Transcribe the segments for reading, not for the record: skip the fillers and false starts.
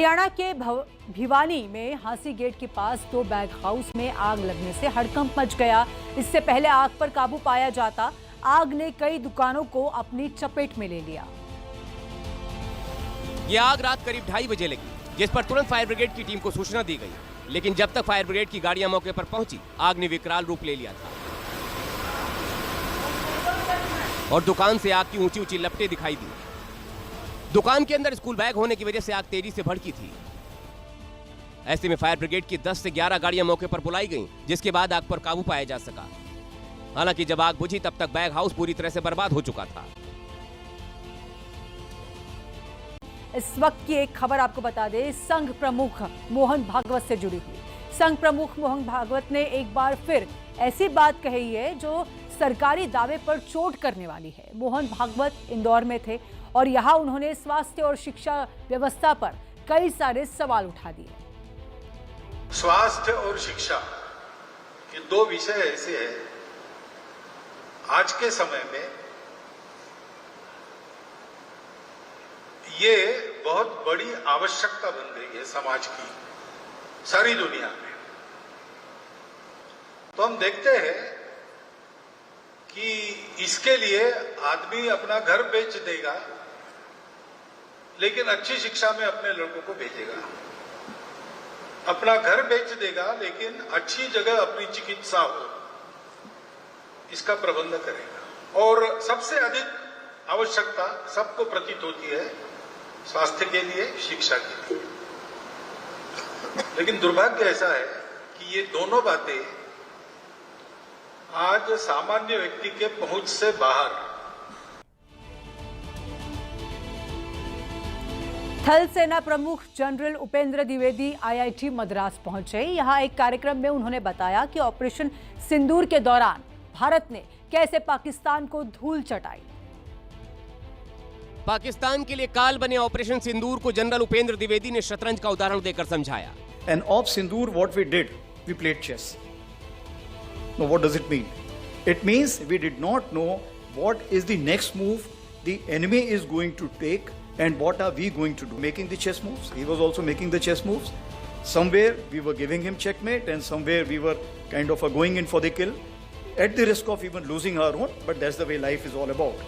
हरियाणा के भिवानी में हांसी गेट के पास 2 बैग हाउस में आग लगने से हड़कंप मच गया। इससे पहले आग पर काबू पाया जाता, आग ने कई दुकानों को अपनी चपेट में ले लिया। ये आग रात करीब 2:30 बजे लगी, जिस पर तुरंत फायर ब्रिगेड की टीम को सूचना दी गई, लेकिन जब तक फायर ब्रिगेड की गाड़ियां मौके पर पहुंची, आग ने विकराल रूप ले लिया था और दुकान से आग की ऊंची ऊंची लपटें दिखाई दी। दुकान के अंदर स्कूल बैग होने की वजह से आग तेजी से भड़की थी। ऐसे में फायर ब्रिगेड की 10 से 11 गाड़ियां मौके पर बुलाई गईं, जिसके बाद आग पर काबू पाया जा सका। हालांकि जब आग बुझी तब तक बैग हाउस पूरी तरह से बर्बाद हो चुका था। इस वक्त की एक खबर आपको बता दें, संघ प्रमुख मोहन भागवत से जुड़ी हुई। संघ प्रमुख मोहन भागवत ने एक बार फिर ऐसी बात कही है जो सरकारी दावे पर चोट करने वाली है। मोहन भागवत इंदौर में थे और यहां उन्होंने स्वास्थ्य और शिक्षा व्यवस्था पर कई सारे सवाल उठा दिए। स्वास्थ्य और शिक्षा ये 2 विषय ऐसे हैं आज के समय में ये बहुत बड़ी आवश्यकता बन गई है समाज की, सारी दुनिया में। तो हम देखते हैं कि इसके लिए आदमी अपना घर बेच देगा, लेकिन अच्छी शिक्षा में अपने लड़कों को भेजेगा। अपना घर बेच देगा, लेकिन अच्छी जगह अपनी चिकित्सा हो, इसका प्रबंध करेगा। और सबसे अधिक आवश्यकता सबको प्रतीत होती है स्वास्थ्य के लिए, शिक्षा के लिए। लेकिन दुर्भाग्य ऐसा है कि ये दोनों बातें आज सामान्य व्यक्ति के पहुंच से बाहर। थल सेना प्रमुख जनरल उपेंद्र द्विवेदी IIT मद्रास पहुंचे। यहां एक कार्यक्रम में उन्होंने बताया कि ऑपरेशन सिंदूर के दौरान भारत ने कैसे पाकिस्तान को धूल चटाई। पाकिस्तान के लिए काल बने ऑपरेशन सिंदूर को जनरल उपेंद्र द्विवेदी ने शतरंज का उदाहरण देकर समझाया। And of Sindoor, what we did, we played chess. Now, what does it mean? It means we did not know what is the next move the enemy is going to take and what are we going to do. Making the chess moves. He was also making the chess moves. Somewhere we were giving him checkmate and somewhere we were kind of going in for the kill at the risk of even losing our own. But that's the way life is all about.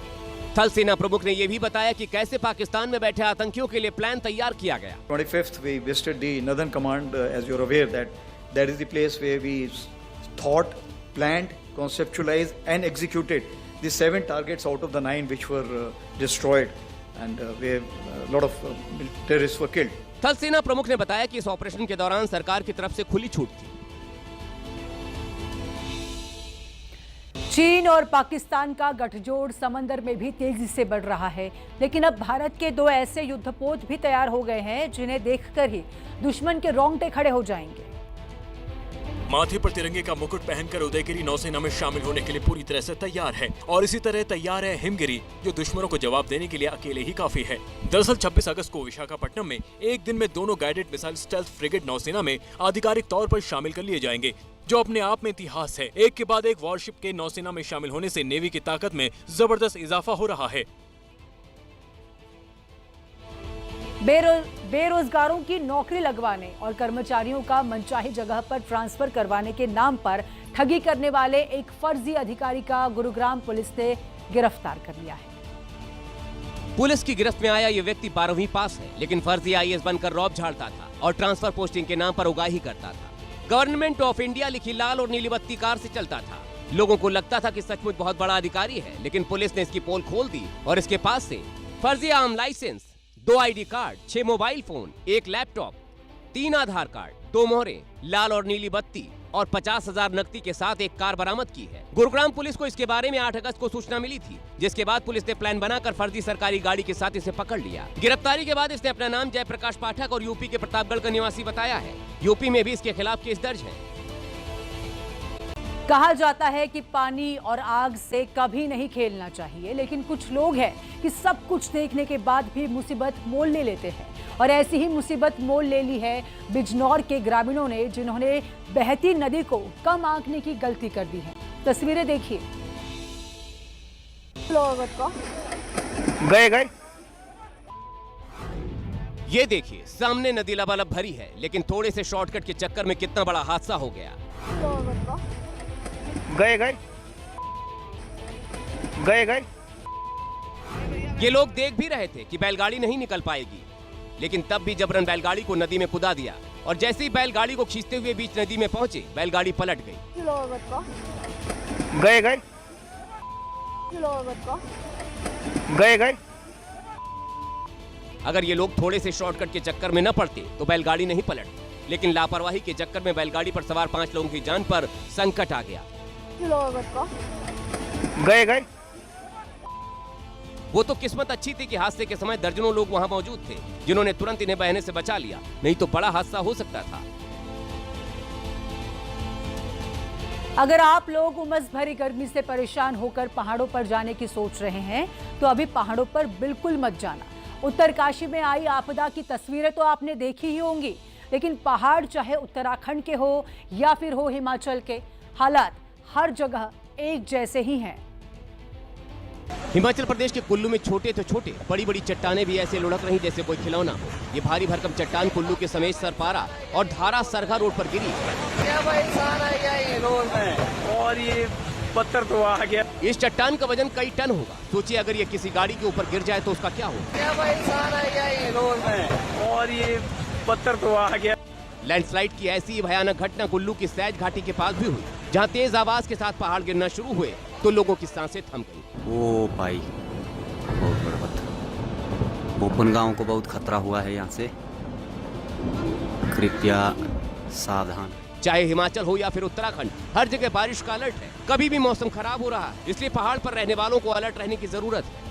थल सेना प्रमुख ने यह भी बताया कि कैसे पाकिस्तान में बैठे आतंकियों के लिए प्लान तैयार किया गया। 25th we visited the Northern Command, as you're aware that is the place where we thought, planned, conceptualized and executed the 7 targets out of the 9 which were destroyed and where a lot of terrorists were killed. थल सेना प्रमुख ने बताया कि इस operation के दौरान सरकार की तरफ से खुली छूट थी। चीन और पाकिस्तान का गठजोड़ समंदर में भी तेजी से बढ़ रहा है, लेकिन अब भारत के 2 ऐसे युद्धपोत भी तैयार हो गए हैं जिन्हें देखकर ही दुश्मन के रोंगटे खड़े हो जाएंगे। माथे पर तिरंगे का मुकुट पहनकर उदयगिरी नौसेना में शामिल होने के लिए पूरी तरह से तैयार है और इसी तरह तैयार है हिमगिरी, जो दुश्मनों को जवाब देने के लिए अकेले ही काफी है। दरअसल 26 अगस्त को विशाखापट्टनम में एक दिन में दोनों गाइडेड मिसाइल स्टेल्थ फ्रिगेट नौसेना में आधिकारिक तौर पर शामिल कर लिए जाएंगे, जो अपने आप में इतिहास है। एक के बाद एक वॉरशिप के नौसेना में शामिल होने से नेवी की ताकत में जबरदस्त इजाफा हो रहा है। बेरोजगारों की नौकरी लगवाने और कर्मचारियों का मनचाही जगह पर ट्रांसफर करवाने के नाम पर ठगी करने वाले एक फर्जी अधिकारी का गुरुग्राम पुलिस ने गिरफ्तार कर लिया है। पुलिस की गिरफ्त में आया ये व्यक्ति 12वीं पास है, लेकिन फर्जी IAS बनकर रौब झाड़ता था और ट्रांसफर पोस्टिंग के नाम पर उगाही करता था। गवर्नमेंट ऑफ इंडिया लिखी लाल और नीली बत्ती कार से चलता था। लोगों को लगता था कि सचमुच बहुत बड़ा अधिकारी है, लेकिन पुलिस ने इसकी पोल खोल दी और इसके पास से फर्जी आम licence, 2 ID card, 6 mobile phone, 1 laptop, 3 Aadhaar card, 2 मोहरें, लाल और नीली बत्ती और 50,000 नकदी के साथ एक कार बरामद की है। गुरुग्राम पुलिस को इसके बारे में 8 अगस्त को सूचना मिली थी, जिसके बाद पुलिस ने प्लान बनाकर फर्जी सरकारी गाड़ी के साथ इसे पकड़ लिया। गिरफ्तारी के बाद इसने अपना नाम जयप्रकाश पाठक और यूपी के प्रतापगढ़ का निवासी बताया है। यूपी में भी इसके खिलाफ केस दर्ज है। कहा जाता है कि पानी और आग से कभी नहीं खेलना चाहिए, लेकिन कुछ लोग हैं कि सब कुछ देखने के बाद भी मुसीबत मोल ले लेते हैं और ऐसी ही मुसीबत मोल ले ली है बिजनौर के ग्रामीणों ने, जिन्होंने बहती नदी को कम आंकने की गलती कर दी है। तस्वीरें देखिए। गए ये देखिए, सामने नदी लबालब भरी है, लेकिन थोड़े से शॉर्टकट के चक्कर में कितना बड़ा हादसा हो गया। गए ये लोग देख भी रहे थे कि बैलगाड़ी नहीं निकल पाएगी, लेकिन तब भी जबरन बैलगाड़ी को नदी में कुदा दिया और जैसे ही बैलगाड़ी को खींचते हुए बीच नदी में पहुंचे, बैलगाड़ी पलट गई। गए अगर ये लोग थोड़े से शॉर्टकट के चक्कर में न पड़ते तो बैलगाड़ी नहीं पलटती, लेकिन लापरवाही के चक्कर में बैलगाड़ी पर सवार 5 लोगों की जान पर संकट आ गया। गए वो तो किस्मत अच्छी थी कि हादसे के समय दर्जनों लोग वहां मौजूद थे, जिन्होंने तुरंत इन्हें बहने से बचा लिया, नहीं तो बड़ा हादसा हो सकता था। अगर आप लोग उमस भरी गर्मी से परेशान होकर पहाड़ों पर जाने की सोच रहे हैं तो अभी पहाड़ों पर बिल्कुल मत जाना। उत्तरकाशी में आई आपदा की तस्वीरें तो आपने देखी ही होंगी, लेकिन पहाड़ चाहे उत्तराखंड के हो या फिर हो हिमाचल के, हालात हर जगह एक जैसे ही हैं। हिमाचल प्रदेश के कुल्लू में छोटे तो छोटे, बड़ी बड़ी चट्टानें भी ऐसे लुढ़क रही जैसे कोई खिलौना हो। ये भारी भरकम चट्टान कुल्लू के समेत सरपारा और धारा सरगा रोड पर गिरी। और ये पत्थर तो आ गया। इस चट्टान का वजन कई टन होगा। सोचिए अगर ये किसी गाड़ी के ऊपर गिर जाए तो उसका क्या होगा। और ये पत्थर तो आ गया। लैंडस्लाइड की ऐसी ही भयानक घटना कुल्लू की सैज घाटी के पास भी हुई, जहां तेज आवाज के साथ पहाड़ गिरना शुरू हुए तो लोगों की सांसें थम गईं। ओ भाई, बहुत बड़ा पत्थर। बोपन गांव को बहुत खतरा हुआ है, यहाँ से कृपया सावधान। चाहे हिमाचल हो या फिर उत्तराखंड, हर जगह बारिश का अलर्ट है। कभी भी मौसम खराब हो रहा है, इसलिए पहाड़ पर रहने वालों को अलर्ट रहने की जरूरत है।